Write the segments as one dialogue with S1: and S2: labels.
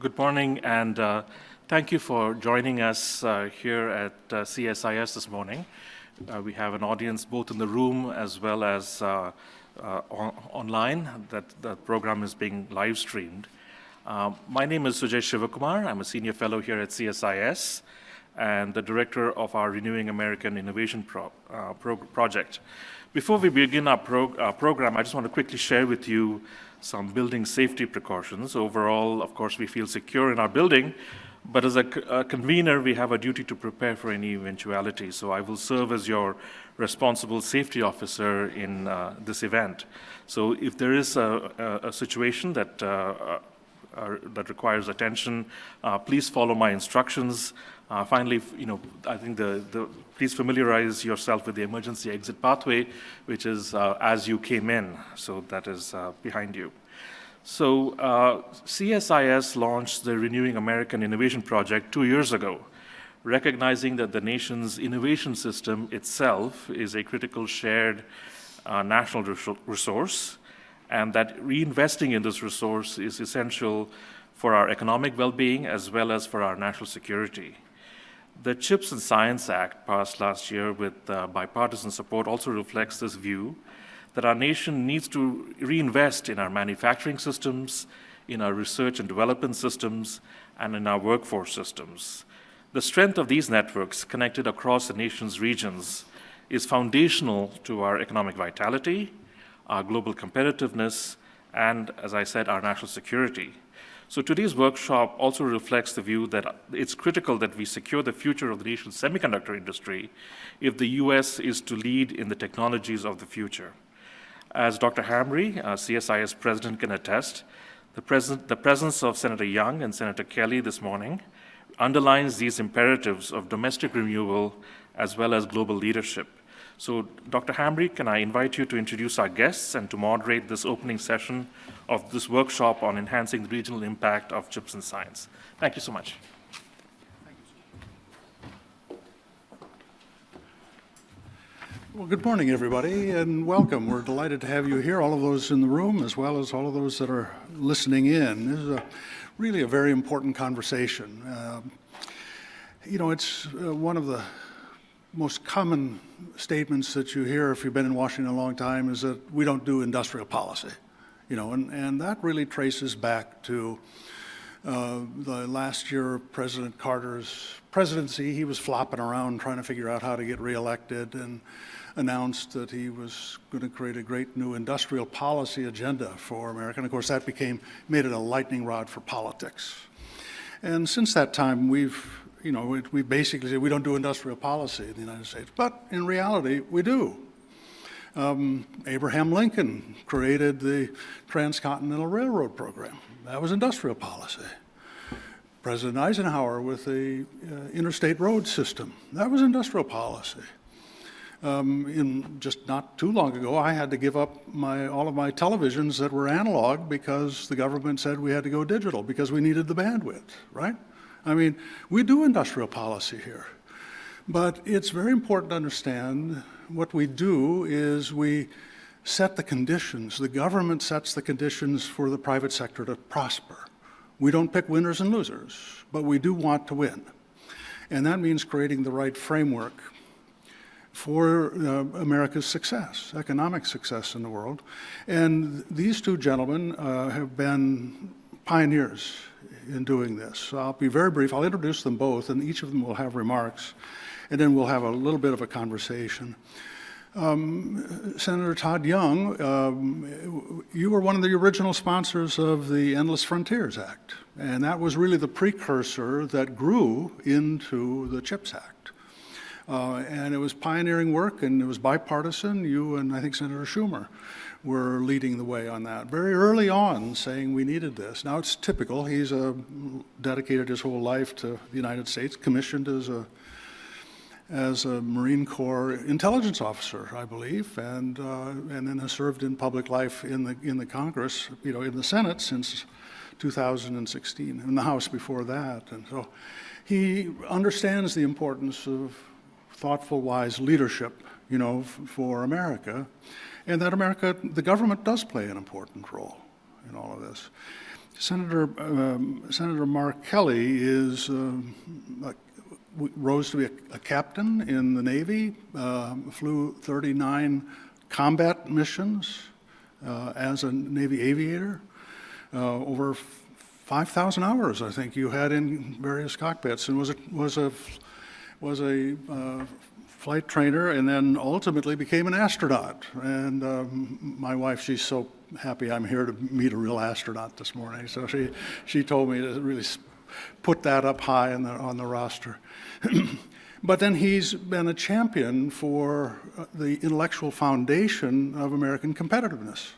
S1: Good morning, and thank you for joining us here at CSIS this morning. We have an audience both in the room as well as online. The program is being live streamed. My name is Sujai Shivakumar. I'm a senior fellow here at CSIS and the director of our Renewing American Innovation project. Before we begin our program, I just want to quickly share with you some building safety precautions. Overall, of course, we feel secure in our building, but as a convener, we have a duty to prepare for any eventuality. So I will serve as your responsible safety officer in this event. So if there is a situation that requires attention, please follow my instructions. Finally, I think please familiarize yourself with the emergency exit pathway, which is as you came in. So that is behind you. So CSIS launched the Renewing American Innovation Project 2 years ago, recognizing that the nation's innovation system itself is a critical shared national resource, and that reinvesting in this resource is essential for our economic well-being as well as for our national security. The CHIPS and Science Act passed last year with bipartisan support also reflects this view that our nation needs to reinvest in our manufacturing systems, in our research and development systems, and in our workforce systems. The strength of these networks connected across the nation's regions is foundational to our economic vitality, our global competitiveness, and, as I said, our national security. So today's workshop also reflects the view that it's critical that we secure the future of the nation's semiconductor industry if the US is to lead in the technologies of the future. As Dr. Hamre, CSIS president, can attest, the presence of Senator Young and Senator Kelly this morning underlines these imperatives of domestic renewal as well as global leadership. So, Dr. Hamre, can I invite you to introduce our guests and to moderate this opening session of this workshop on enhancing the regional impact of CHIPS and science. Thank you so much.
S2: Well, good morning, everybody, and welcome. We're delighted to have you here, all of those in the room, as well as all of those that are listening in. This is really a very important conversation. It's one of the most common statements that you hear if you've been in Washington a long time is that we don't do industrial policy, and that really traces back to the last year of President Carter's presidency. He was flopping around trying to figure out how to get reelected and announced that he was going to create a great new industrial policy agenda for America. And of course, that made it a lightning rod for politics. And since that time, we basically say we don't do industrial policy in the United States, but in reality, we do. Abraham Lincoln created the Transcontinental Railroad program. That was industrial policy. President Eisenhower with the interstate road system. That was industrial policy. Just not too long ago, I had to give up all of my televisions that were analog because the government said we had to go digital because we needed the bandwidth, right? I mean, we do industrial policy here. But it's very important to understand what we do is we set the conditions. The government sets the conditions for the private sector to prosper. We don't pick winners and losers, but we do want to win. And that means creating the right framework for America's success, economic success in the world. And these two gentlemen have been pioneers in doing this. So I'll be very brief. I'll introduce them both, and each of them will have remarks, and then we'll have a little bit of a conversation. Senator Todd Young, you were one of the original sponsors of the Endless Frontiers Act, and that was really the precursor that grew into the CHIPS Act. And it was pioneering work, and it was bipartisan. You and I think Senator Schumer were leading the way on that very early on, saying we needed this. Now it's typical. He's dedicated his whole life to the United States, commissioned as a Marine Corps intelligence officer, I believe, and then has served in public life in the Congress, in the Senate since 2016, in the House before that. And so he understands the importance of thoughtful, wise leadership, for America, and that the government does play an important role in all of this. Senator Mark Kelly rose to be a captain in the Navy, flew 39 combat missions as a Navy aviator. Over 5,000 hours, I think, you had in various cockpits, and was a flight trainer, and then ultimately became an astronaut. And my wife, she's so happy I'm here to meet a real astronaut this morning. So she told me to really put that up high on the roster. But then he's been a champion for the intellectual foundation of American competitiveness.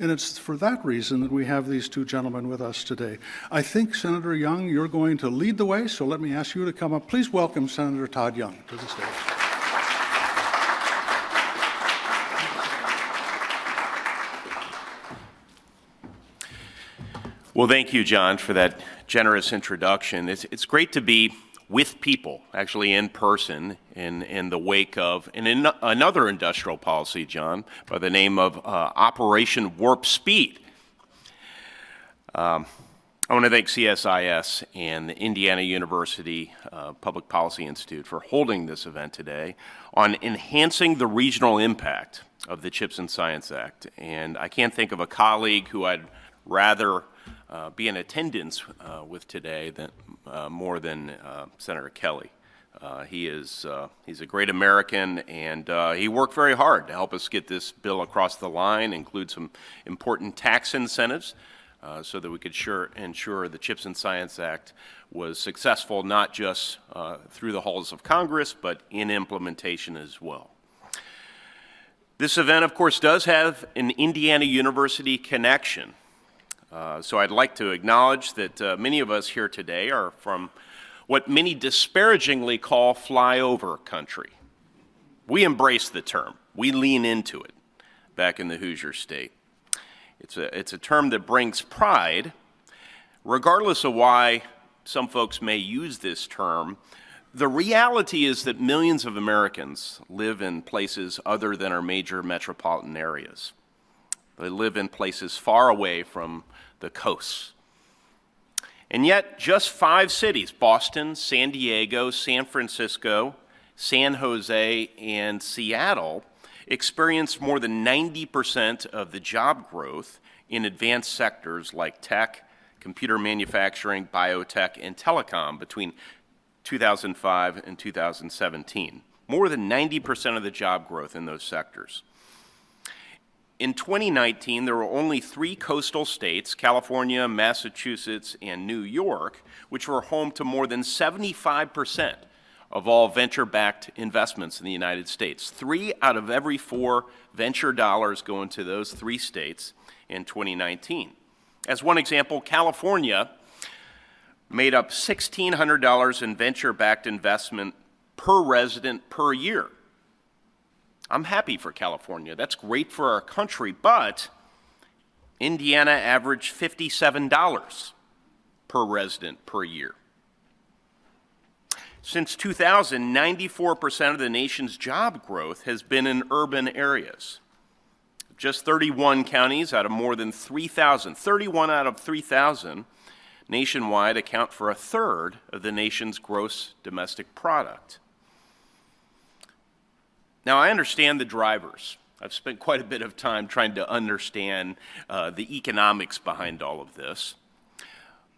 S2: And it's for that reason that we have these two gentlemen with us today. I think, Senator Young, you're going to lead the way, so let me ask you to come up. Please welcome Senator Todd Young to the stage.
S3: Well, thank you, John, for that generous introduction. It's great to be with people, actually in person, in the wake of another industrial policy, John, by the name of Operation Warp Speed. I want to thank CSIS and the Indiana University Public Policy Institute for holding this event today on enhancing the regional impact of the CHIPS and Science Act. And I can't think of a colleague who I'd rather be in attendance with today than more than Senator Kelly. He's a great American, and he worked very hard to help us get this bill across the line, include some important tax incentives so that we could ensure the CHIPS and Science Act was successful not just through the halls of Congress, but in implementation as well. This event, of course, does have an Indiana University connection. So I'd like to acknowledge that many of us here today are from what many disparagingly call flyover country. We embrace the term. We lean into it back in the Hoosier State. It's a term that brings pride, regardless of why some folks may use this term. The reality is that millions of Americans live in places other than our major metropolitan areas. They live in places far away from the coasts. And yet, just 5 cities, Boston, San Diego, San Francisco, San Jose, and Seattle, experienced more than 90% of the job growth in advanced sectors like tech, computer manufacturing, biotech, and telecom between 2005 and 2017. More than 90% of the job growth in those sectors. In 2019, there were only 3 coastal states, California, Massachusetts, and New York, which were home to more than 75% of all venture-backed investments in the United States. 3 out of every 4 venture dollars go into those 3 states in 2019. As one example, California made up $1,600 in venture-backed investment per resident per year. I'm happy for California. That's great for our country, but Indiana averaged $57 per resident per year. Since 2000, 94% of the nation's job growth has been in urban areas. Just 31 counties out of more than 3,000, 31 out of 3,000 nationwide account for 1/3 of the nation's gross domestic product. Now, I understand the drivers. I've spent quite a bit of time trying to understand the economics behind all of this.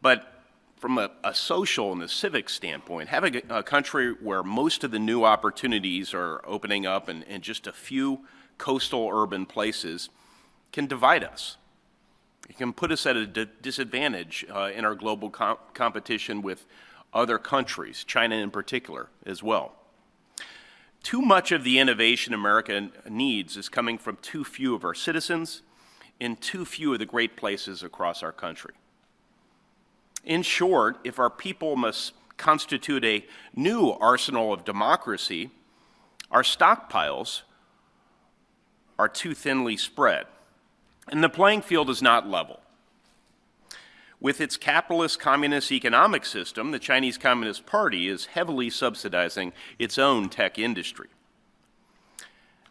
S3: But from a social and a civic standpoint, having a country where most of the new opportunities are opening up in just a few coastal urban places can divide us. It can put us at a disadvantage in our global competition with other countries, China in particular, as well. Too much of the innovation America needs is coming from too few of our citizens in too few of the great places across our country. In short, if our people must constitute a new arsenal of democracy, our stockpiles are too thinly spread, and the playing field is not level. With its capitalist communist economic system, the Chinese Communist Party is heavily subsidizing its own tech industry.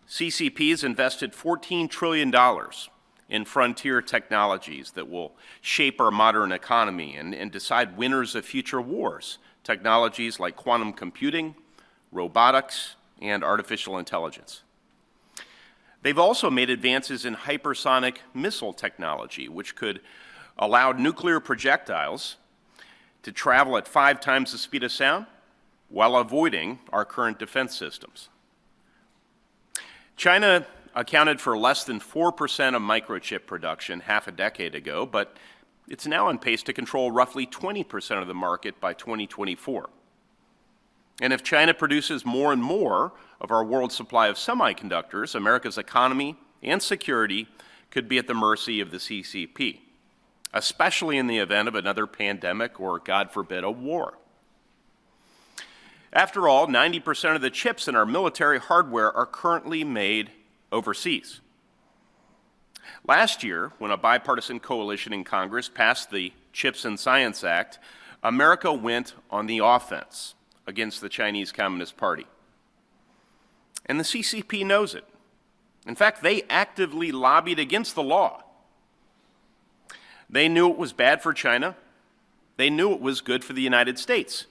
S3: CCP has invested $14 trillion in frontier technologies that will shape our modern economy and decide winners of future wars, technologies like quantum computing, robotics, and artificial intelligence. They've also made advances in hypersonic missile technology, which could allow nuclear projectiles to travel at 5 times the speed of sound while avoiding our current defense systems. China accounted for less than 4% of microchip production half a decade ago, but it's now on pace to control roughly 20% of the market by 2024. And if China produces more and more of our world supply of semiconductors, America's economy and security could be at the mercy of the CCP, especially in the event of another pandemic or, God forbid, a war. After all, 90% of the chips in our military hardware are currently made overseas. Last year, when a bipartisan coalition in Congress passed the CHIPS and Science Act, America went on the offense against the Chinese Communist Party. And the CCP knows it. In fact, they actively lobbied against the law. They knew it was bad for China. They knew it was good for the United States.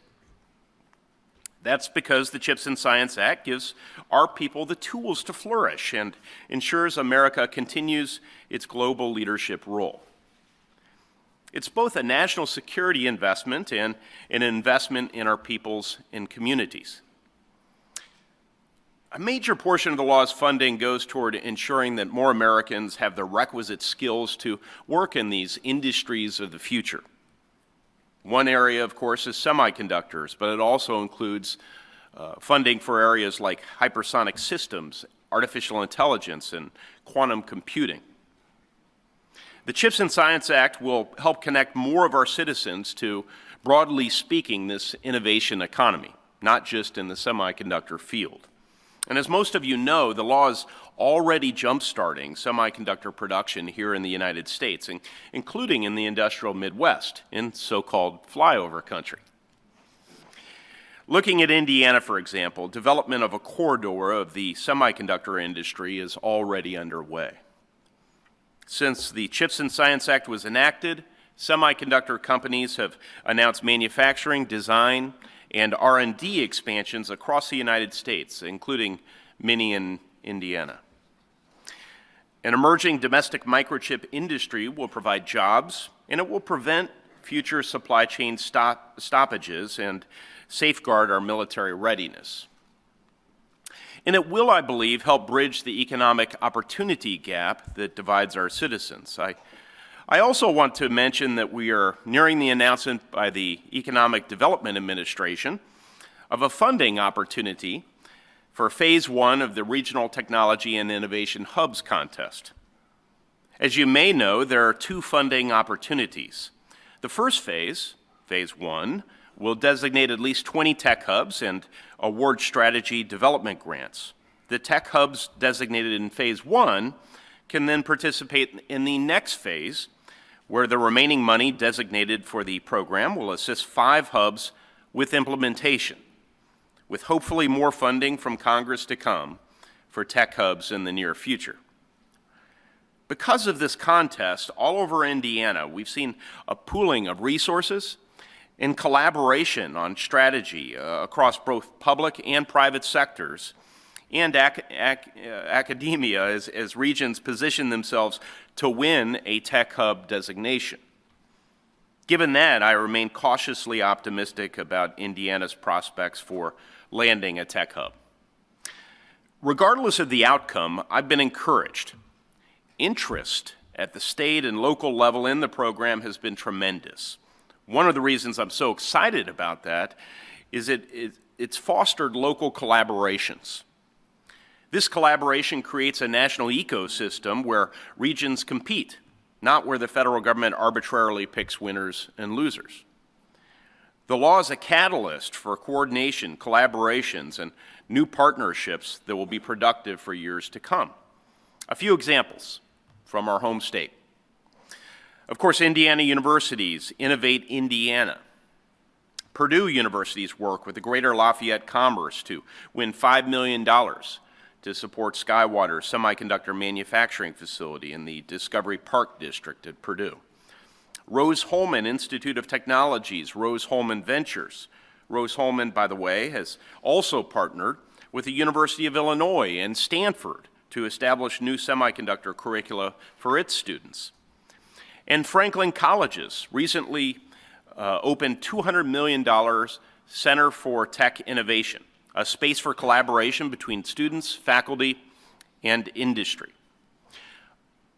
S3: That's because the CHIPS and Science Act gives our people the tools to flourish and ensures America continues its global leadership role. It's both a national security investment and an investment in our peoples and communities. A major portion of the law's funding goes toward ensuring that more Americans have the requisite skills to work in these industries of the future. One area, of course, is semiconductors, but it also includes funding for areas like hypersonic systems, artificial intelligence, and quantum computing. The CHIPS and Science Act will help connect more of our citizens to, broadly speaking, this innovation economy, not just in the semiconductor field. And as most of you know, the law is already jump-starting semiconductor production here in the United States, including in the industrial Midwest, in so-called flyover country. Looking at Indiana, for example, development of a corridor of the semiconductor industry is already underway. Since the CHIPS and Science Act was enacted, semiconductor companies have announced manufacturing, design, and R&D expansions across the United States, including many in Indiana. An emerging domestic microchip industry will provide jobs, and it will prevent future supply chain stoppages and safeguard our military readiness. And it will, I believe, help bridge the economic opportunity gap that divides our citizens. I also want to mention that we are nearing the announcement by the Economic Development Administration of a funding opportunity for Phase 1 of the Regional Technology and Innovation Hubs contest. As you may know, there are 2 funding opportunities. The first phase, Phase 1, will designate at least 20 tech hubs and award strategy development grants. The tech hubs designated in Phase 1 can then participate in the next phase, where the remaining money designated for the program will assist 5 hubs with implementation, with hopefully more funding from Congress to come for tech hubs in the near future. Because of this contest, all over Indiana, we've seen a pooling of resources and collaboration on strategy across both public and private sectors and academia as regions position themselves to win a tech hub designation. Given that, I remain cautiously optimistic about Indiana's prospects for landing a tech hub. Regardless of the outcome, I've been encouraged. Interest at the state and local level in the program has been tremendous. One of the reasons I'm so excited about that is it's fostered local collaborations. This collaboration creates a national ecosystem where regions compete, not where the federal government arbitrarily picks winners and losers. The law is a catalyst for coordination, collaborations, and new partnerships that will be productive for years to come. A few examples from our home state. Of course, Indiana universities innovate Indiana. Purdue University's work with the Greater Lafayette Commerce to win $5 million to support Skywater's semiconductor manufacturing facility in the Discovery Park District at Purdue. Rose-Hulman Institute of Technologies, Rose-Hulman Ventures. Rose-Hulman, by the way, has also partnered with the University of Illinois and Stanford to establish new semiconductor curricula for its students. And Franklin Colleges recently opened $200 million Center for Tech Innovation, a space for collaboration between students, faculty, and industry.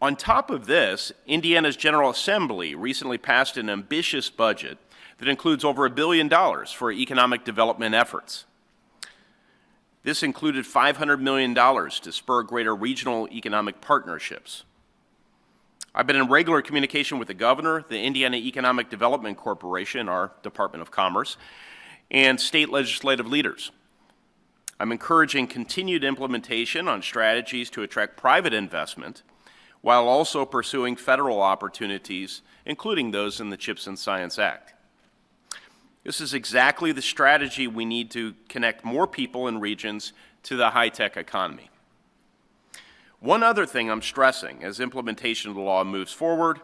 S3: On top of this, Indiana's General Assembly recently passed an ambitious budget that includes over $1 billion for economic development efforts. This included $500 million to spur greater regional economic partnerships. I've been in regular communication with the governor, the Indiana Economic Development Corporation, our Department of Commerce, and state legislative leaders. I'm encouraging continued implementation on strategies to attract private investment while also pursuing federal opportunities, including those in the CHIPS and Science Act. This is exactly the strategy we need to connect more people and regions to the high-tech economy. One other thing I'm stressing as implementation of the law moves forward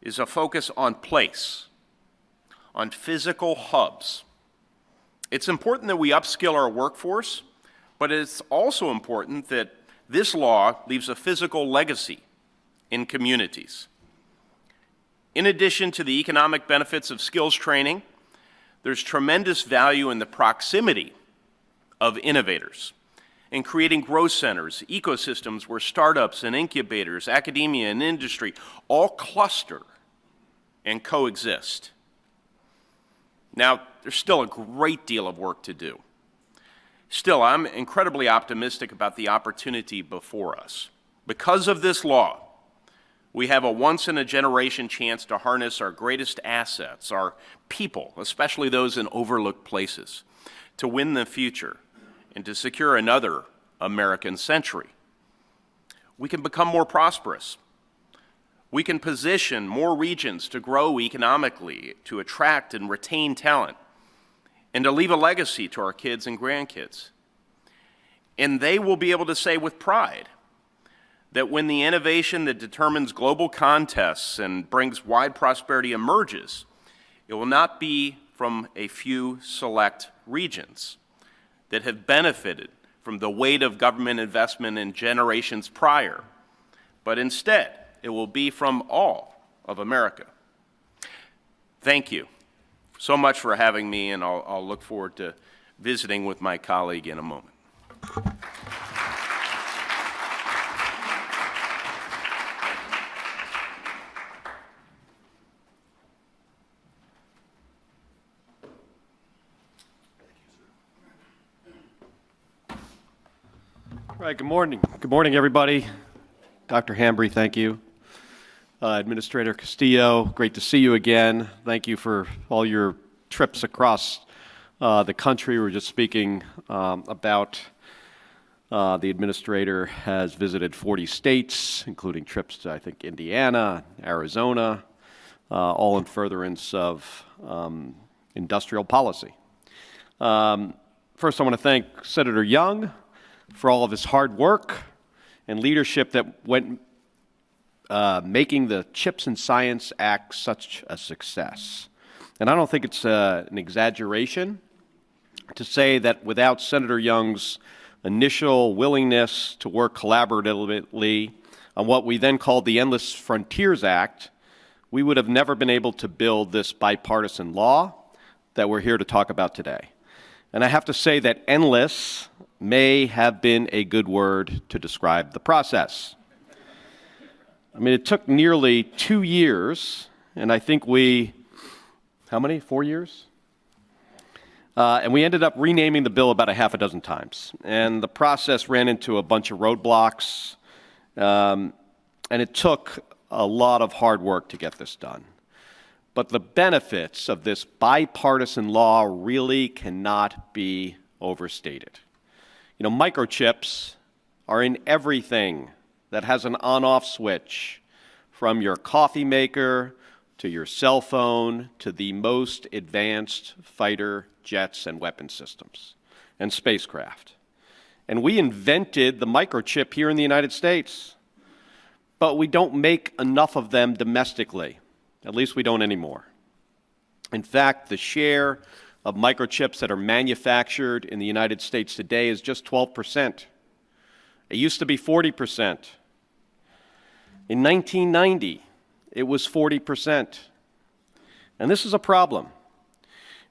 S3: is a focus on place, on physical hubs. It's important that we upskill our workforce, but it's also important that this law leaves a physical legacy in communities. In addition to the economic benefits of skills training, there's tremendous value in the proximity of innovators in creating growth centers, ecosystems where startups and incubators, academia and industry all cluster and coexist. Now, there's still a great deal of work to do. Still, I'm incredibly optimistic about the opportunity before us. Because of this law, we have a once-in-a-generation chance to harness our greatest assets, our people, especially those in overlooked places, to win the future and to secure another American century. We can become more prosperous. We can position more regions to grow economically, to attract and retain talent, and to leave a legacy to our kids and grandkids. And they will be able to say with pride that when the innovation that determines global contests and brings wide prosperity emerges, it will not be from a few select regions that have benefited from the weight of government investment in generations prior, but instead it will be from all of America. Thank you so much for having me, and I'll look forward to visiting with my colleague in a moment.
S4: All right, good morning. Good morning, everybody. Dr. Hamre, thank you. Administrator Castillo, great to see you again. Thank you for all your trips across the country. We were just speaking about the administrator has visited 40 states, including trips to, I think, Indiana, Arizona, all in furtherance of industrial policy. First, I want to thank Senator Young for all of his hard work and leadership that went making the CHIPS and Science Act such a success. And I don't think it's an exaggeration to say that without Senator Young's initial willingness to work collaboratively on what we then called the Endless Frontiers Act, we would have never been able to build this bipartisan law that we're here to talk about today. And I have to say that endless may have been a good word to describe the process. I mean, it took nearly 2 years, and I think how many? 4 years? And we ended up renaming the bill about a half a dozen times. And the process ran into a bunch of roadblocks, and it took a lot of hard work to get this done. But the benefits of this bipartisan law really cannot be overstated. You know, microchips are in everything that has an on-off switch, from your coffee maker to your cell phone to the most advanced fighter jets and weapon systems and spacecraft. And we invented the microchip here in the United States. But we don't make enough of them domestically. At least we don't anymore. In fact, the share of microchips that are manufactured in the United States today is just 12%. It used to be 40%. In 1990, it was 40%. And this is a problem.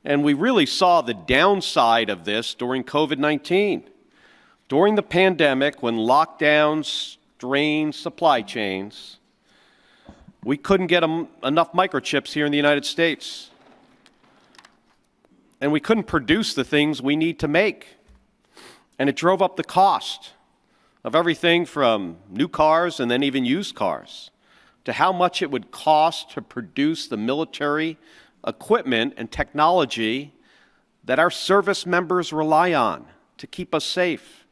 S4: And we really saw the downside of this during COVID-19. During the pandemic, when lockdowns strained supply chains, we couldn't get enough microchips here in the United States. And we couldn't produce the things we need to make. And it drove up the cost of everything from new cars and then even used cars to how much it would cost to produce the military equipment and technology that our service members rely on to keep us safe.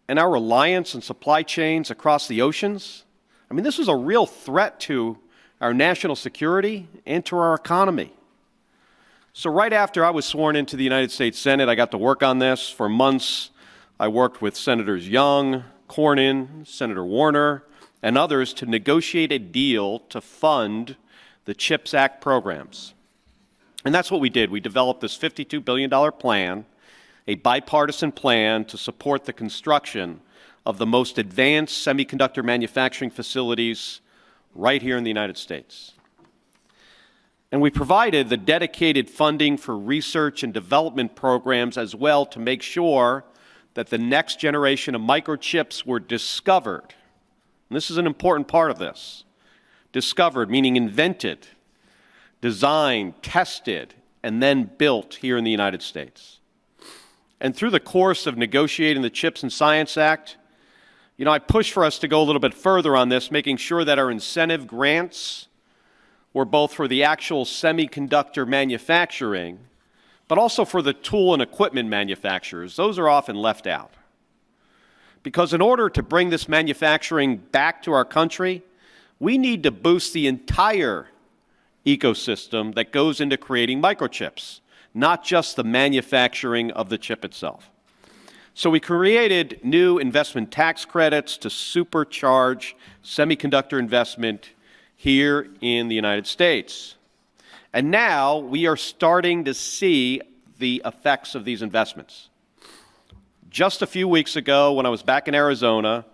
S4: And our reliance on supply chains across the oceans, I mean, this was a real threat to our national security and to our economy. So right after I was sworn into the United States Senate, I got to work on this. For months, I worked with Senators Young, Cornyn, Senator Warner, and others to negotiate a deal to fund the CHIPS Act programs. And that's what we did. We developed this $52 billion plan, a bipartisan plan to support the construction of the most advanced semiconductor manufacturing facilities right here in the United States. And we provided the dedicated funding for research and development programs as well to make sure that the next generation of microchips were discovered. And this is an important part of this. Discovered, meaning invented, designed, tested, and then built here in the United States. And through the course of negotiating the CHIPS and Science Act, I pushed for us to go a little bit further on this, making sure that our incentive grants were both for the actual semiconductor manufacturing, but also for the tool and equipment manufacturers. Those are often left out. Because in order to bring this manufacturing back to our country, we need to boost the entire ecosystem that goes into creating microchips, not just the manufacturing of the chip itself. So we created new investment tax credits to supercharge semiconductor investment here in the United States. And now we are starting to see the effects of these investments. Just a few weeks ago, when I was back in Arizona,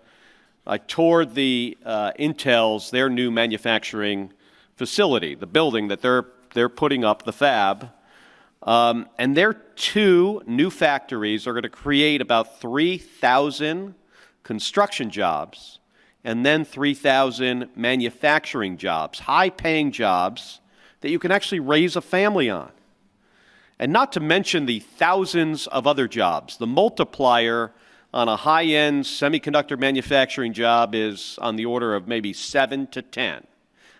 S4: I toured Intel's, their new manufacturing facility, the building that they're putting up, the fab. And their 2 new factories are going to create about 3,000 construction jobs and then 3,000 manufacturing jobs, high-paying jobs that you can actually raise a family on. And not to mention the thousands of other jobs. The multiplier on a high-end semiconductor manufacturing job is on the order of maybe 7 to 10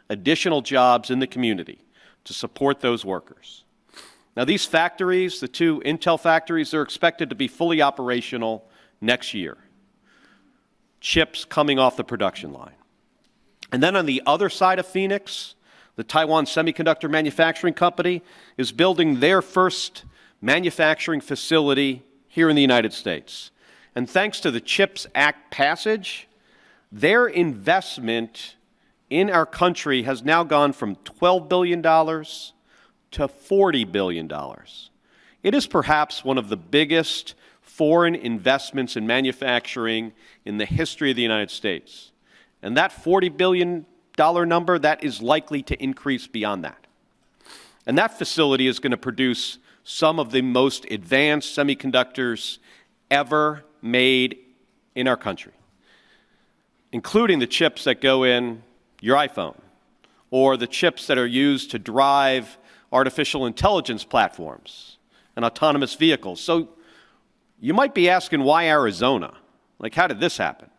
S4: additional jobs in the community to support those workers. Now, these factories, the 2 Intel factories, they're expected to be fully operational next year. Chips coming off the production line. And then on the other side of Phoenix, the Taiwan Semiconductor Manufacturing Company is building their first manufacturing facility here in the United States. And thanks to the CHIPS Act passage, their investment in our country has now gone from $12 billion to $40 billion. It is perhaps one of the biggest foreign investments in manufacturing in the history of the United States. And that $40 billion number, that is likely to increase beyond that. And that facility is going to produce some of the most advanced semiconductors ever made in our country, including the chips that go in your iPhone, or the chips that are used to drive artificial intelligence platforms and autonomous vehicles. So you might be asking, why Arizona? Like, how did this happen?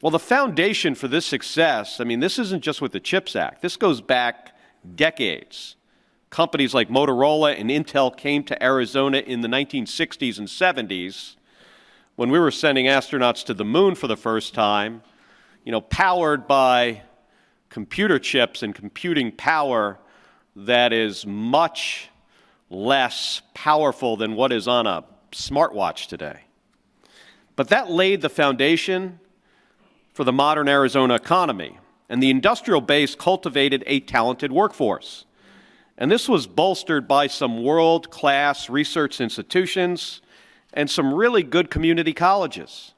S4: Well, the foundation for this success, this isn't just with the CHIPS Act. This goes back decades. Companies like Motorola and Intel came to Arizona in the 1960s and 70s when we were sending astronauts to the moon for the first time, powered by computer chips and computing power that is much less powerful than what is on a smartwatch today. But that laid the foundation for the modern Arizona economy, and the industrial base cultivated a talented workforce. And this was bolstered by some world-class research institutions and some really good community colleges.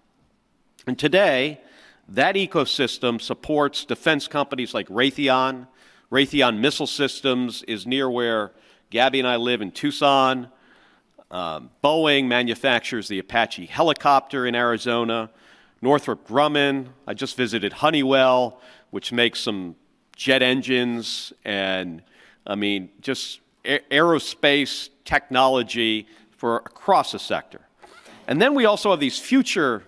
S4: And today, that ecosystem supports defense companies like Raytheon. Raytheon Missile Systems is near where Gabby and I live in Tucson. Boeing manufactures the Apache helicopter in Arizona. Northrop Grumman, I just visited Honeywell, which makes some jet engines and, just aerospace technology for across the sector. And then we also have these future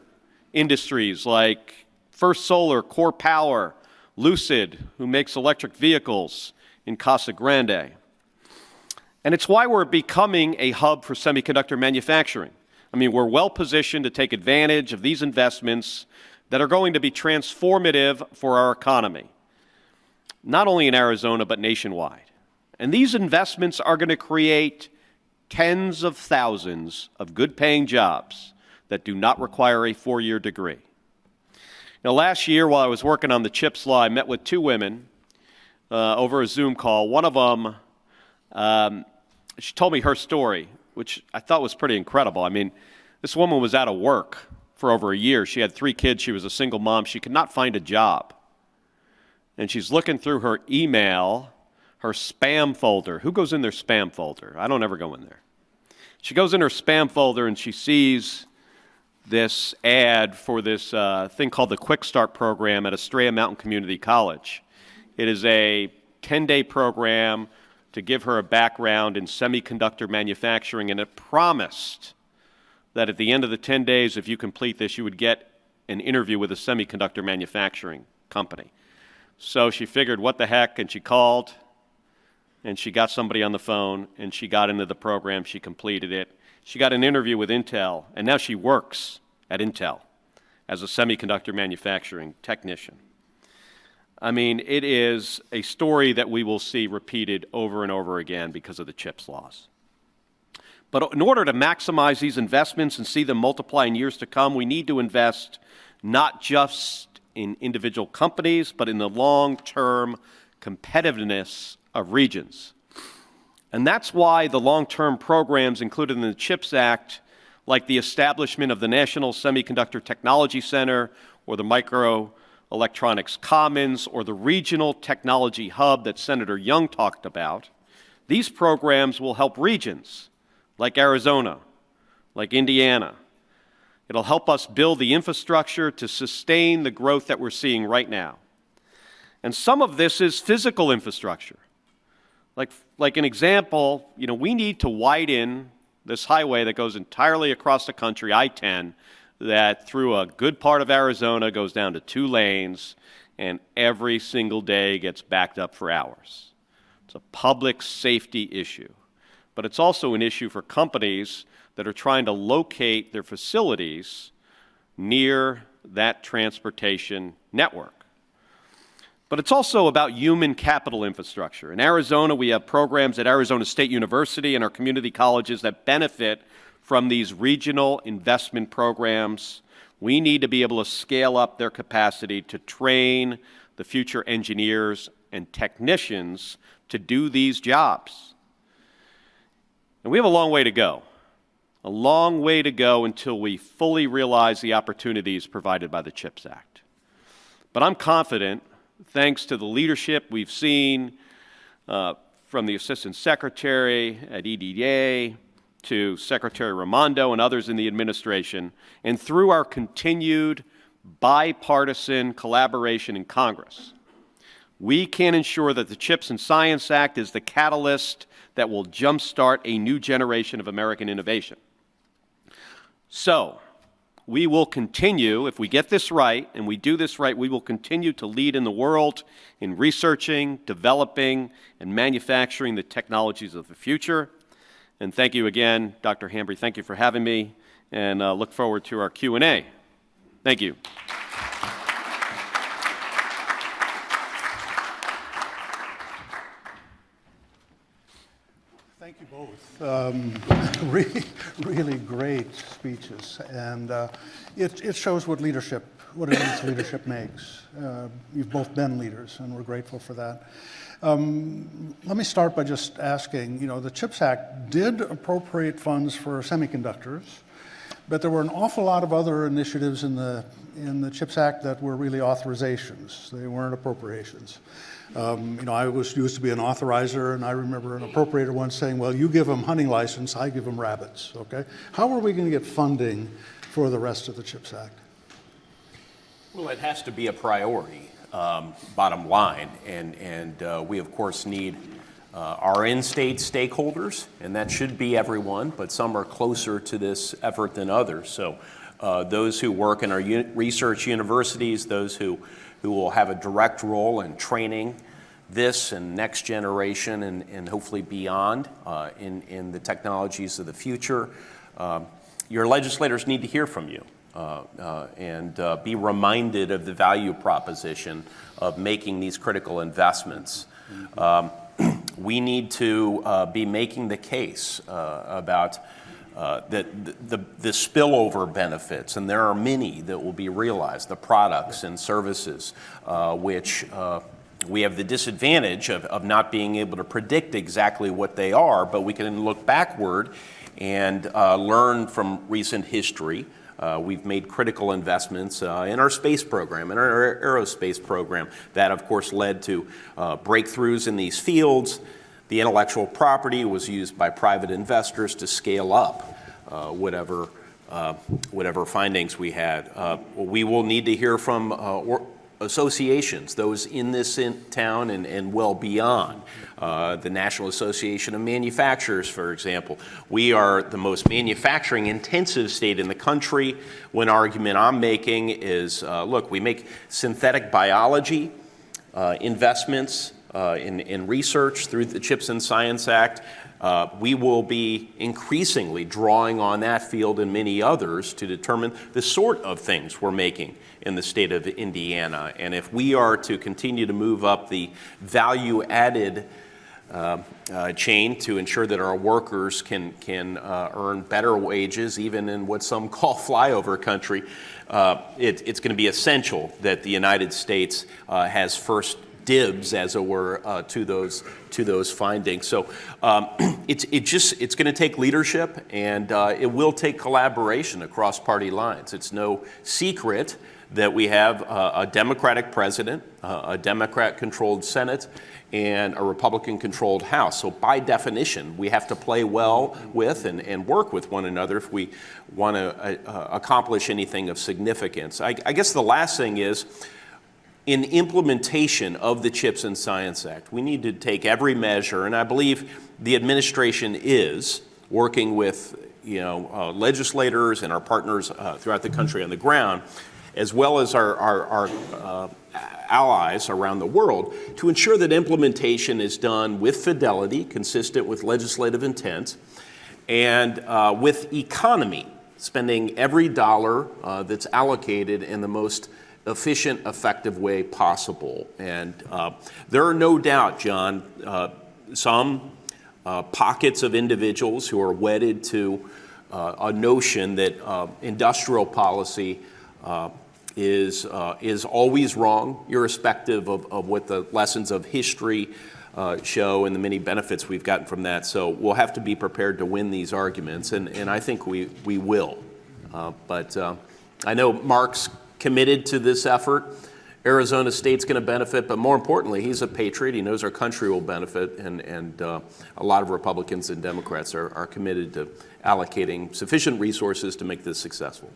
S4: industries like First Solar, Core Power, Lucid, who makes electric vehicles in Casa Grande. And it's why we're becoming a hub for semiconductor manufacturing. We're well positioned to take advantage of these investments that are going to be transformative for our economy, not only in Arizona, but nationwide. And these investments are going to create tens of thousands of good-paying jobs that do not require a 4-year degree. Now, last year, while I was working on the CHIPS law, I met with 2 women over a Zoom call. One of them, she told me her story, which I thought was pretty incredible. This woman was out of work for over a year. She had 3 kids. She was a single mom. She could not find a job. And she's looking through her email, her spam folder. Who goes in their spam folder? I don't ever go in there. She goes in her spam folder and she sees this ad for this thing called the Quick Start program at Estrella Mountain Community College. It is a 10-day program to give her a background in semiconductor manufacturing, and it promised that at the end of the 10 days, if you complete this, you would get an interview with a semiconductor manufacturing company. So she figured, what the heck, and she called, and she got somebody on the phone, and she got into the program, she completed it. She got an interview with Intel, and now she works at Intel as a semiconductor manufacturing technician. It is a story that we will see repeated over and over again because of the CHIPS laws. But in order to maximize these investments and see them multiply in years to come, we need to invest not just in individual companies, but in the long-term competitiveness of regions. And that's why the long-term programs included in the CHIPS Act, like the establishment of the National Semiconductor Technology Center or the Microelectronics Commons or the Regional Technology Hub that Senator Young talked about, these programs will help regions like Arizona, like Indiana. It'll help us build the infrastructure to sustain the growth that we're seeing right now. And some of this is physical infrastructure. Like an example, we need to widen this highway that goes entirely across the country, I-10, that through a good part of Arizona goes down to 2 lanes and every single day gets backed up for hours. It's a public safety issue. But it's also an issue for companies that are trying to locate their facilities near that transportation network. But it's also about human capital infrastructure. In Arizona, we have programs at Arizona State University and our community colleges that benefit from these regional investment programs. We need to be able to scale up their capacity to train the future engineers and technicians to do these jobs. And we have a long way to go until we fully realize the opportunities provided by the CHIPS Act. But I'm confident, thanks to the leadership we've seen from the Assistant Secretary at EDA to Secretary Raimondo and others in the administration, and through our continued bipartisan collaboration in Congress, we can ensure that the CHIPS and Science Act is the catalyst that will jumpstart a new generation of American innovation. So, we will continue, if we get this right, and we do this right, we will continue to lead in the world in researching, developing, and manufacturing the technologies of the future. And thank you again, Dr. Hamre, thank you for having me, and look forward to our Q&A. Thank you.
S2: Thank you both. Really great speeches, and it shows what it is leadership makes. You've both been leaders, and we're grateful for that. Let me start by just asking, the CHIPS Act did appropriate funds for semiconductors, but there were an awful lot of other initiatives in the CHIPS Act that were really authorizations. They weren't appropriations. I used to be an authorizer, and I remember an appropriator once saying, well, you give them hunting license, I give them rabbits, okay? How are we going to get funding for the rest of the CHIPS Act?
S3: Well, it has to be a priority, bottom line, and we, of course, need our in-state stakeholders, and that should be everyone, but some are closer to this effort than others. So those who work in our research universities, those who will have a direct role in training this and next generation and hopefully beyond in the technologies of the future. Your legislators need to hear from you and be reminded of the value proposition of making these critical investments. We need to be making the case about the spillover benefits, and there are many that will be realized, the products and services which we have the disadvantage of not being able to predict exactly what they are, but we can look backward and learn from recent history. We've made critical investments in our space program, in our aerospace program, that of course led to breakthroughs in these fields. The intellectual property was used by private investors to scale up whatever findings we had. We will need to hear from associations, those in this town and well beyond. The National Association of Manufacturers, for example. We are the most manufacturing intensive state in the country. One argument I'm making is, look, we make synthetic biology investments in research through the CHIPS and Science Act. We will be increasingly drawing on that field and many others to determine the sort of things we're making in the state of Indiana. And if we are to continue to move up the value-added chain to ensure that our workers can earn better wages, even in what some call flyover country, it's going to be essential that the United States has first dibs, as it were, to those findings. So it's going to take leadership, and it will take collaboration across party lines. It's no secret that we have a Democratic president, a Democrat-controlled Senate, and a Republican-controlled House. So by definition, we have to play well with and work with one another if we want to accomplish anything of significance. I guess the last thing is, in implementation of the CHIPS and Science Act, we need to take every measure, and I believe the administration is working with legislators and our partners throughout the country on the ground, as well as our allies around the world, to ensure that implementation is done with fidelity, consistent with legislative intent, and with economy, spending every dollar that's allocated in the most efficient, effective way possible. And there are no doubt, John, some pockets of individuals who are wedded to a notion that industrial policy is always wrong, irrespective of what the lessons of history show and the many benefits we've gotten from that. So we'll have to be prepared to win these arguments, and I think we will. But I know Mark's committed to this effort. Arizona State's going to benefit, but more importantly, he's a patriot. He knows our country will benefit, and a lot of Republicans and Democrats are committed to allocating sufficient resources to make this successful.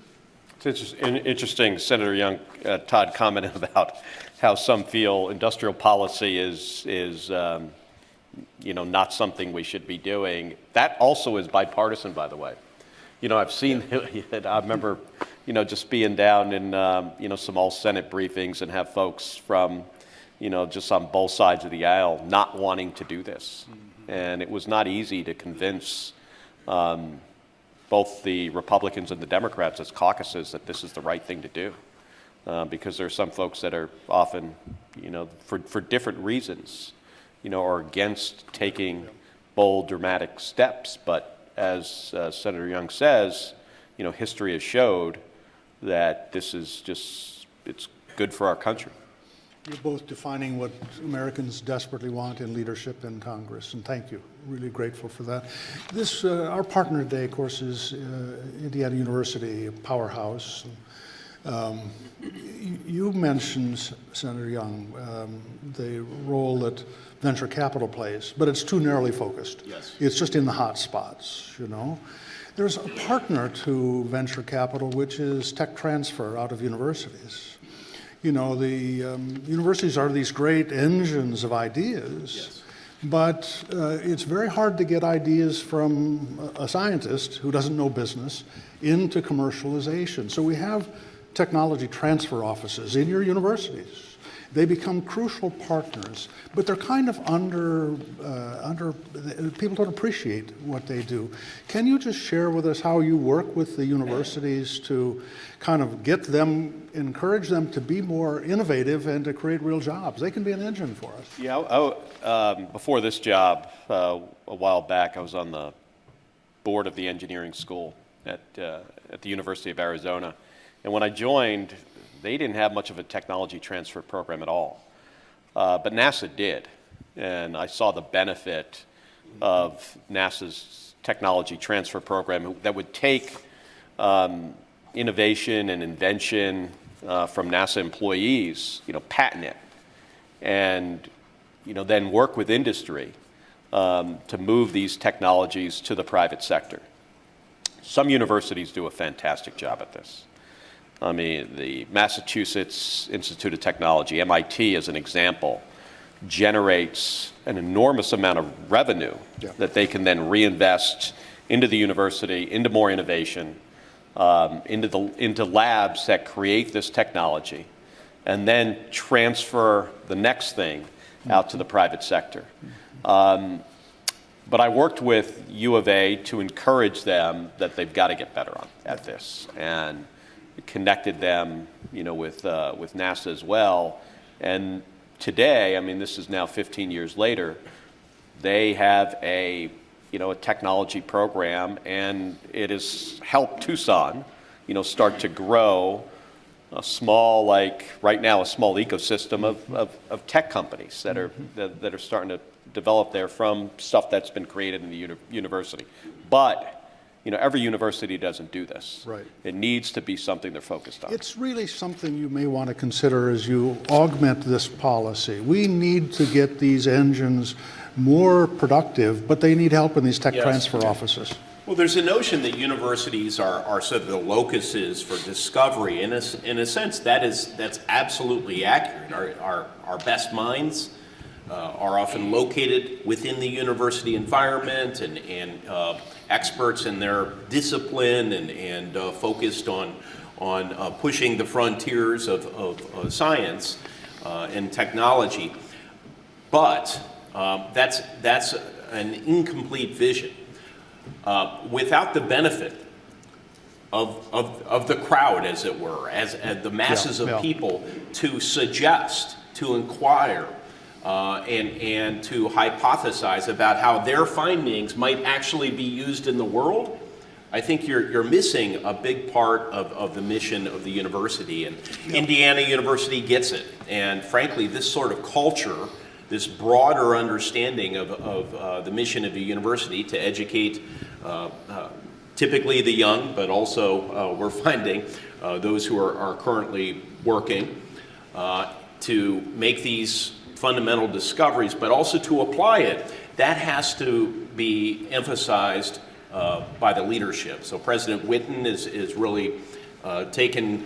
S4: It's interesting, Senator Young, Todd commented about how some feel industrial policy is not something we should be doing. That also is bipartisan, by the way. I've seen it. I remember, just being down in, some all-Senate briefings and have folks from, just on both sides of the aisle not wanting to do this. Mm-hmm. And it was not easy to convince both the Republicans and the Democrats as caucuses that this is the right thing to do. Because there are some folks that are often, for different reasons, are against taking bold, dramatic steps, but as Senator Young says, history has showed that this is it's good for our country.
S2: You're both defining what Americans desperately want in leadership in Congress, and thank you. Really grateful for that. This, our partner today, of course, is Indiana University, a powerhouse. You mentioned, Senator Young, the role that venture capital plays, but it's too narrowly focused.
S3: Yes.
S2: It's just in the hot spots, There's a partner to venture capital, which is tech transfer out of universities. The universities are these great engines of ideas,
S3: Yes.
S2: but it's very hard to get ideas from a scientist who doesn't know business into commercialization. So we have technology transfer offices in your universities. They become crucial partners, but they're kind of people don't appreciate what they do. Can you just share with us how you work with the universities to kind of encourage them to be more innovative and to create real jobs? They can be an engine for us.
S4: Yeah, before this job, a while back, I was on the board of the engineering school at the University of Arizona. And when I joined, they didn't have much of a technology transfer program at all. But NASA did. And I saw the benefit of NASA's technology transfer program that would take innovation and invention from NASA employees, patent it, and then work with industry to move these technologies to the private sector. Some universities do a fantastic job at this. I mean, the Massachusetts Institute of Technology, MIT as an example, generates an enormous amount of revenue that they can then reinvest into the university, into more innovation, into labs that create this technology, and then transfer the next thing out to the private sector. But I worked with U of A to encourage them that they've got to get better at this, and connected them, with NASA as well. And today, I mean, this is now 15 years later, they have a technology program, and it has helped Tucson, start to grow a small, right now, a small ecosystem of tech companies that are starting to develop there from stuff that's been created in the university. But every university doesn't do this.
S2: Right.
S4: It needs to be something they're focused on.
S2: It's really something you may want to consider as you augment this policy. We need to get these engines more productive, but they need help in these tech transfer offices.
S3: Well, there's a notion that universities are sort of the locuses for discovery. In a sense, that's absolutely accurate. Our best minds are often located within the university environment, and experts in their discipline and focused on pushing the frontiers of science and technology. But that's an incomplete vision. Without the benefit of the crowd, as it were, as the masses of people to suggest, to inquire, and to hypothesize about how their findings might actually be used in the world, I think you're missing a big part of the mission of the university. And Indiana University gets it. And frankly, this sort of culture, this broader understanding of the mission of the university to educate typically the young, but also we're finding those who are currently working to make these fundamental discoveries, but also to apply it, that has to be emphasized by the leadership. So President Whitten is really taken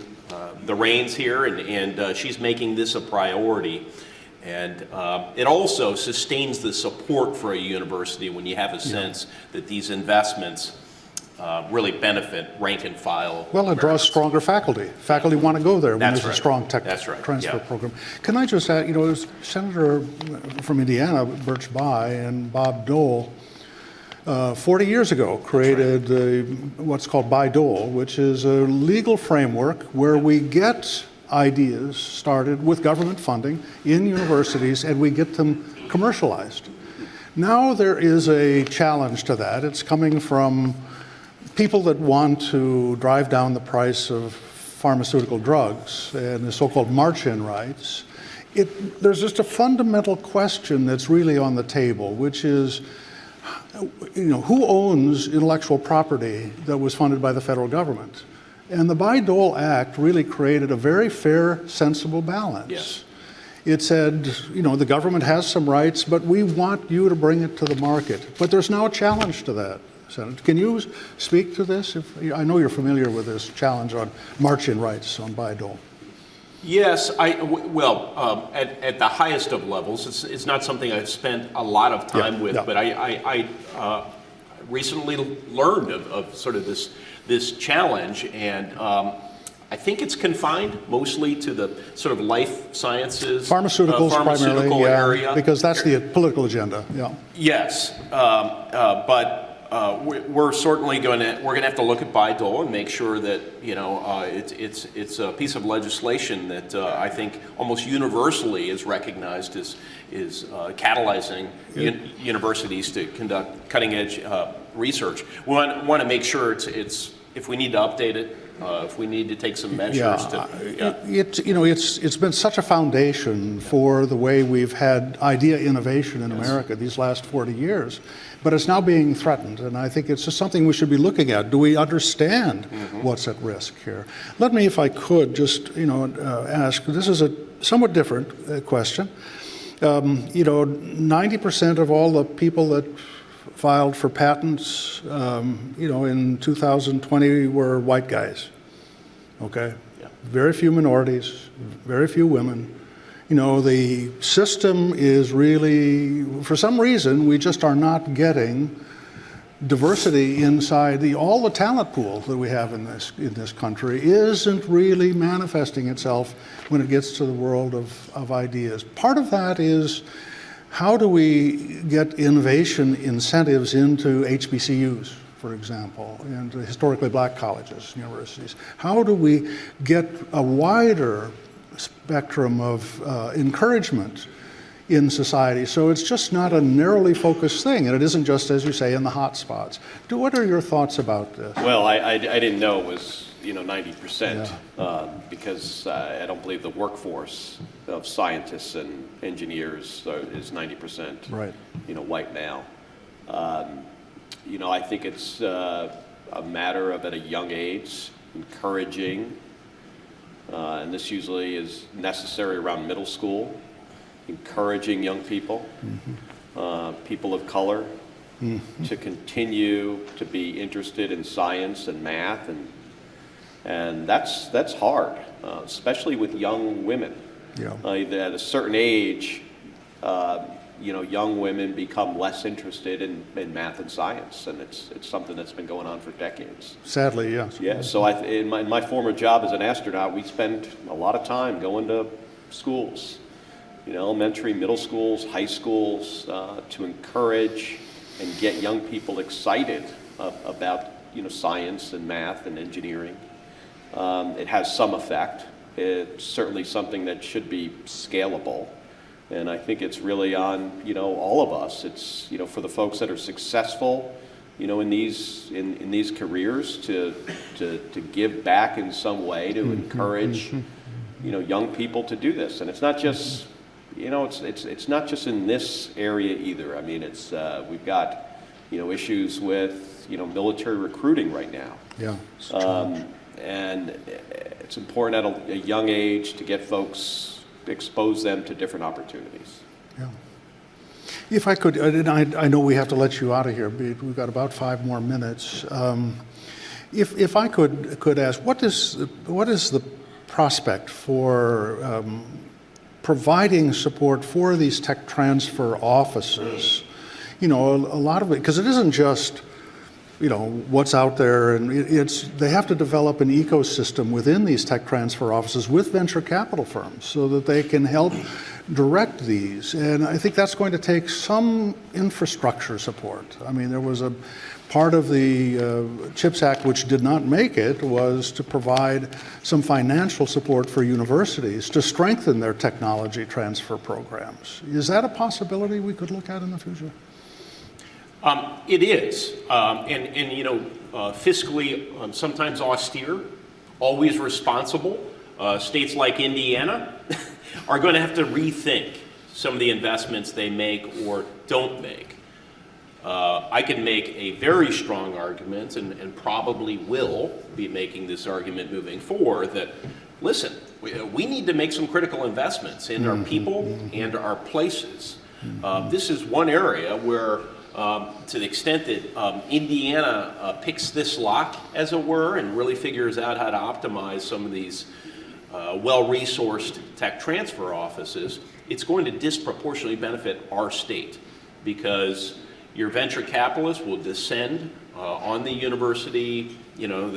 S3: the reins here, and she's making this a priority. And it also sustains the support for a university when you have a sense that these investments really benefit rank and file.
S2: Well, it draws stronger faculty. Faculty want to go there when there's a strong tech transfer program. Can I just add, there's Senator from Indiana, Birch Bayh, and Bob Dole, 40 years ago created what's called Bayh-Dole, which is a legal framework where we get ideas started with government funding in universities and we get them commercialized. Now there is a challenge to that. It's coming from people that want to drive down the price of pharmaceutical drugs and the so-called march-in rights. There's just a fundamental question that's really on the table, which is, who owns intellectual property that was funded by the federal government? And the Bayh-Dole Act really created a very fair, sensible balance.
S3: Yes.
S2: It said, the government has some rights, but we want you to bring it to the market. But there's now a challenge to that, Senator. Can you speak to this? I know you're familiar with this challenge on march-in rights on Bayh-Dole.
S3: Yes, at the highest of levels, it's not something I've spent a lot of time with, but I recently learned of sort of this challenge, and I think it's confined mostly to the sort of life sciences,
S2: pharmaceutical area, because that's the political agenda. Yeah.
S3: Yes, but we're certainly going to have to look at Bayh-Dole and make sure that it's a piece of legislation that I think almost universally is recognized as catalyzing universities to conduct cutting-edge research. We want to make sure it's if we need to update it. If we need to take some measures
S2: it's been such a foundation for the way we've had idea innovation in America these last 40 years, but it's now being threatened, and I think it's just something we should be looking at. Do we understand what's at risk here? Let me, if I could, just ask. This is a somewhat different question. 90% of all the people that filed for patents, in 2020 were white guys. Okay? Yeah. Very few minorities, very few women. The system is really, for some reason, we just are not getting diversity inside all the talent pool that we have in this country isn't really manifesting itself when it gets to the world of ideas. Part of that is, how do we get innovation incentives into HBCUs, for example, and historically black colleges, universities? How do we get a wider spectrum of encouragement in society so it's just not a narrowly focused thing, and it isn't just, as you say, in the hot spots? What are your thoughts about this?
S4: Well, I didn't know it was 90%, because I don't believe the workforce of scientists and engineers is 90% white male. I think it's a matter of, at a young age, encouraging, and this usually is necessary around middle school, encouraging young people, people of color, to continue to be interested in science and math, and that's hard, especially with young women. Yeah. At a certain age, young women become less interested in math and science, and it's something that's been going on for decades.
S2: Sadly, yes.
S4: Yeah. So in my former job as an astronaut, we spent a lot of time going to schools, elementary, middle schools, high schools, to encourage and get young people excited about science and math and engineering. It has some effect. It's certainly something that should be scalable, and I think it's really on all of us. It's for the folks that are successful in these careers to give back in some way, to encourage young people to do this. And it's not just it's not just in this area either. I mean, it's we've got issues with military recruiting right now.
S2: Yeah.
S4: And it's important at a young age to get folks, expose them to different opportunities.
S2: Yeah. If I could, and I know we have to let you out of here, but we've got about 5 more minutes. If I could ask, what is the prospect for providing support for these tech transfer offices? A lot of it, because it isn't just what's out there, and they have to develop an ecosystem within these tech transfer offices with venture capital firms so that they can help direct these. And I think that's going to take some infrastructure support. I mean, there was a part of the CHIPS Act which did not make it was to provide some financial support for universities to strengthen their technology transfer programs. Is that a possibility we could look at in the future?
S3: It is, and you know, fiscally sometimes austere, always responsible. States like Indiana are going to have to rethink some of the investments they make or don't make. I can make a very strong argument, and probably will be making this argument moving forward, that, listen, we need to make some critical investments in our people and our places. This is one area where, to the extent that Indiana picks this lock, as it were, and really figures out how to optimize some of these well-resourced tech transfer offices, it's going to disproportionately benefit our state, because your venture capitalists will descend on the university, you know,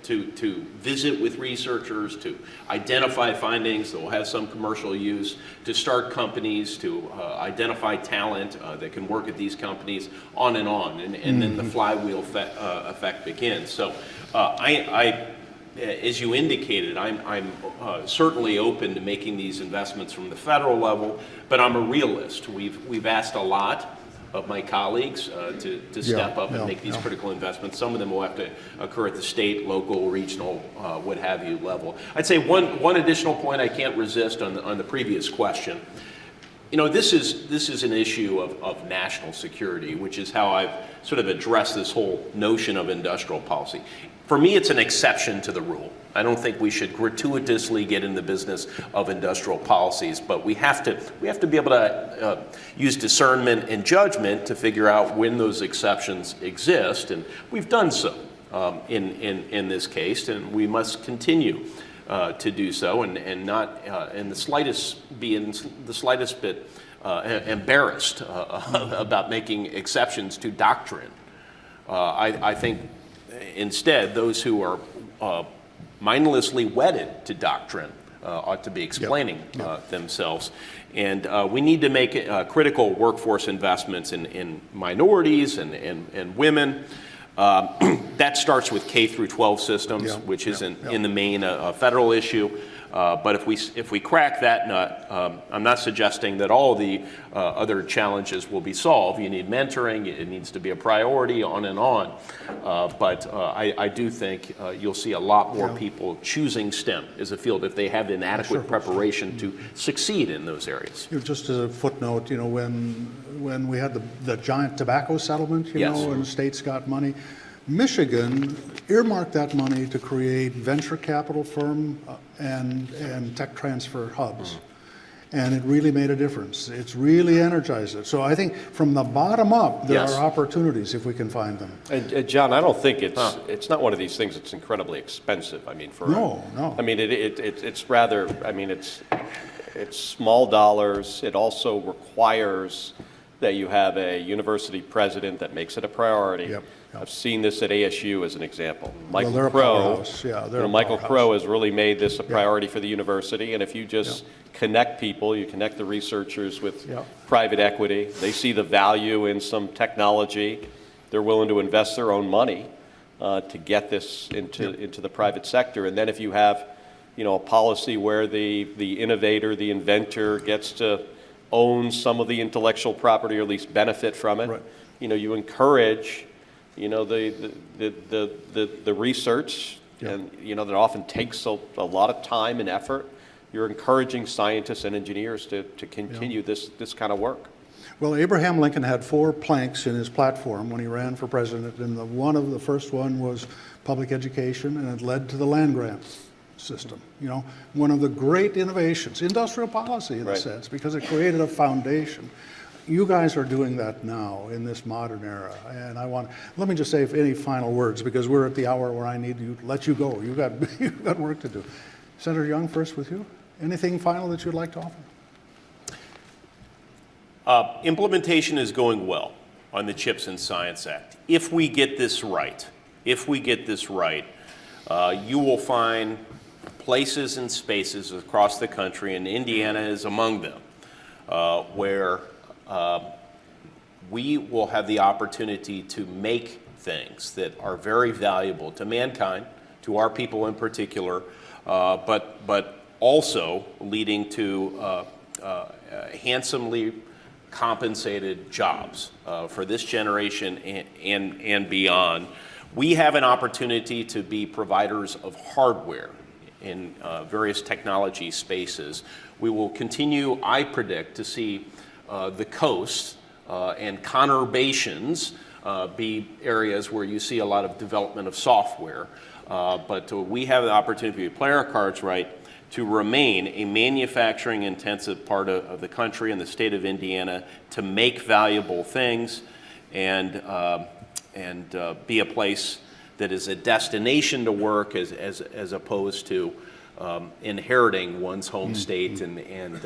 S3: to visit with researchers, to identify findings that will have some commercial use, to start companies, to identify talent that can work at these companies, on, and then the flywheel effect begins. So as you indicated, I'm certainly open to making these investments from the federal level, but I'm a realist. We've asked a lot of my colleagues to step up and make these critical investments. Some of them will have to occur at the state, local, regional, what have you level. I'd say one additional point I can't resist on the previous question. You know, this is an issue of national security, which is how I've sort of addressed this whole notion of industrial policy. For me, it's an exception to the rule. I don't think we should gratuitously get in the business of industrial policies, but we have to be able to use discernment and judgment to figure out when those exceptions exist, and we've done so in this case, and we must continue to do so, and not in the slightest bit embarrassed about making exceptions to doctrine. I think instead, those who are mindlessly wedded to doctrine ought to be explaining themselves. And we need to make critical workforce investments in minorities and women. That starts with K through 12 systems, which isn't in the main a federal issue. But if we crack that nut, I'm not suggesting that all the other challenges will be solved. You need mentoring, it needs to be a priority, on and on. But I do think you'll see a lot more people choosing STEM as a field if they have an adequate preparation to succeed in those areas.
S2: Just as a footnote, you know, when we had the giant tobacco settlement, you know, and states got money, Michigan earmarked that money to create venture capital firm and tech transfer hubs. And it really made a difference. It's really energized it. So I think from the bottom up, there are opportunities if we can find them.
S4: And John, I don't think it's not one of these things that's incredibly expensive. I mean,
S2: No.
S4: I mean, it's rather, I mean, it's small dollars. It also requires that you have a university president that makes it a priority. I've seen this at ASU as an example.
S2: Michael Crow,
S4: Michael Crow has really made this a priority for the university, and if you just connect people, you connect the researchers with private equity, they see the value in some technology, they're willing to invest their own money to get this into the private sector. And then if you have, you know, a policy where the innovator, the inventor gets to own some of the intellectual property, or at least benefit from it, you know, you encourage, you know, the research, and you know, that often takes a lot of time and effort. You're encouraging scientists and engineers to continue this kind of work.
S2: Well, Abraham Lincoln had 4 planks in his platform when he ran for president, and the first one was public education, and it led to the land grant system. You know, one of the great innovations, industrial policy in a sense, because it created a foundation. You guys are doing that now in this modern era, and let me just say any final words, because we're at the hour where I need to let you go. You've got work to do. Senator Young, first with you. Anything final that you'd like to offer?
S3: Implementation is going well on the CHIPS and Science Act. If we get this right, you will find places and spaces across the country, and Indiana is among them, where we will have the opportunity to make things that are very valuable to mankind, to our people in particular, but also leading to handsomely compensated jobs for this generation and beyond. We have an opportunity to be providers of hardware in various technology spaces. We will continue, I predict, to see the coast and conurbations be areas where you see a lot of development of software. But we have the opportunity to play our cards right to remain a manufacturing-intensive part of the country and the state of Indiana, to make valuable things and be a place that is a destination to work as opposed to inheriting one's home state and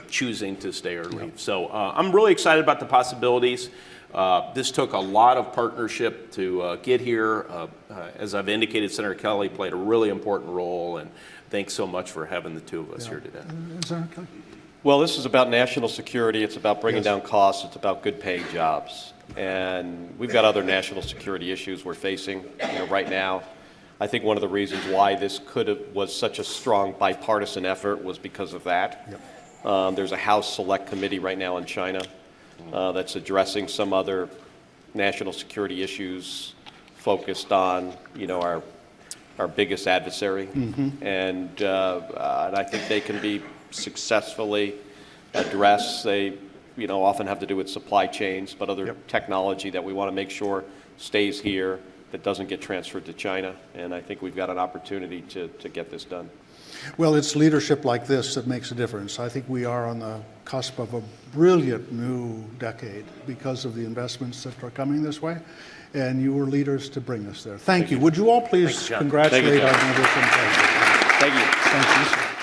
S3: choosing to stay or leave. So I'm really excited about the possibilities. This took a lot of partnership to get here. As I've indicated, Senator Kelly played a really important role, and thanks so much for having the two of us here today.
S2: Senator Kelly?
S4: Well, this is about national security. It's about bringing down costs. It's about good paying jobs. And we've got other national security issues we're facing right now. I think one of the reasons why this was such a strong bipartisan effort was because of that. Yep. There's a House Select Committee right now in China that's addressing some other national security issues focused on, our biggest adversary. And I think they can be successfully addressed. They, often have to do with supply chains, but other technology that we want to make sure stays here, that doesn't get transferred to China. And I think we've got an opportunity to get this done.
S2: Well, it's leadership like this that makes a difference. I think we are on the cusp of a brilliant new decade because of the investments that are coming this way, and you were leaders to bring us there. Thank you. Would you all please congratulate our members and president?
S4: Thank you.
S2: Thank you.